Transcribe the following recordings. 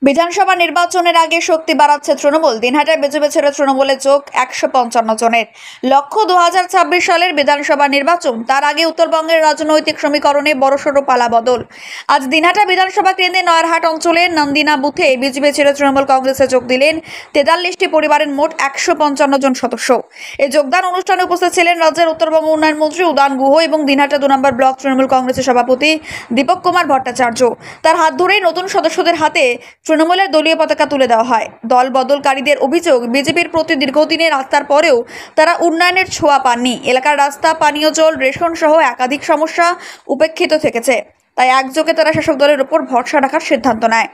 বিধানসভা নির্বাচনের আগে শক্তি বাড়াচ্ছে তৃণমূল। দিনহাটায় বিজেপি ছেড়ে তৃণমূলে যোগ 155 জনের। লক্ষ্য 2026 সালের বিধানসভা নির্বাচন। তার আগে উত্তরবঙ্গের রাজনৈতিক সমীকরণে বড়সড় পালাবদল। আজ দিনহাটা বিধানসভা কেন্দ্রে নয়ারহাট অঞ্চলের নন্দিনা বুথে বিজেপি ছেড়ে তৃণমূল কংগ্রেসে যোগ দিলেন 43টি পরিবারের মোট 155 জন সদস্য। এই যোগদান অনুষ্ঠানে উপস্থিত ছিলেন রাজ্যের উত্তরবঙ্গ উন্নয়ন মন্ত্রী উদয়ন গুহ এবং দিনহাটা 2 নম্বর ব্লক তৃণমূল কংগ্রেসের সভাপতি দীপক কুমার ভট্টাচার্য। তার হাত ধরেই নতুন সদস্যদের হাতে তৃণমূলের দলীয় পতাকা তুলে দেওয়া হয়। দল বদলকারীদের অভিযোগ, বিজেপির প্রতি দীর্ঘদিনের আস্থার পরেও তারা উন্নয়নের ছোঁয়া পাননি। এলাকার রাস্তা, পানীয় জল, রেশন সহ একাধিক সমস্যা উপেক্ষিত থেকেছে। তাই একযোগে তারা শাসক দলের উপর ভরসা রাখার সিদ্ধান্ত নেয়।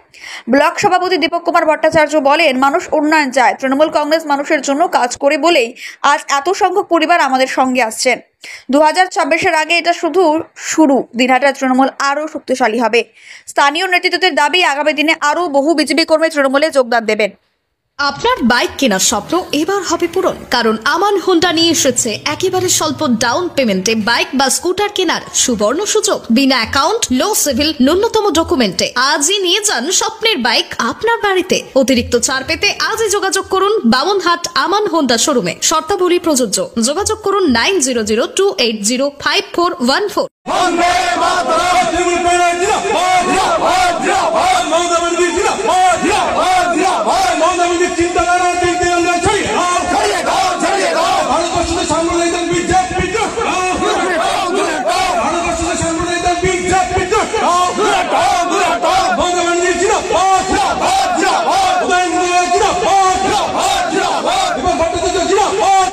ব্লক সভাপতি দীপক কুমার ভট্টাচার্য বলেন, মানুষ উন্নয়ন চায়। তৃণমূল কংগ্রেস মানুষের জন্য কাজ করে বলেই আজ এত সংখ্যক পরিবার আমাদের সঙ্গে আসছেন। 2026-এর আগে এটা শুধু শুরু। দিনহাটার তৃণমূল আরও শক্তিশালী হবে। স্থানীয় নেতৃত্বের দাবি, আগামী দিনে আরও বহু বিজেপি কর্মী তৃণমূলে যোগদান দেবেন। আপনার বাইক কেনার স্বপ্ন এবার হবে পূরণ, কারণ আমান হোন্ডা নিয়ে এসেছে একেবারে স্বল্প ডাউন পেমেন্টে বাইক বা স্কুটার কেনার সুবর্ণ সুযোগ। বিনা অ্যাকাউন্ট, লো সিভিল, ন্যূনতম ডকুমেন্টে আজই নিয়ে যান স্বপ্নের বাইক আপনার বাড়িতে। অতিরিক্ত ছাড় পেতে আজই যোগাযোগ করুন বামনহাট আমান হোন্ডা শোরুমে। শর্তাবলী প্রযোজ্য। যোগাযোগ করুন 9002805414।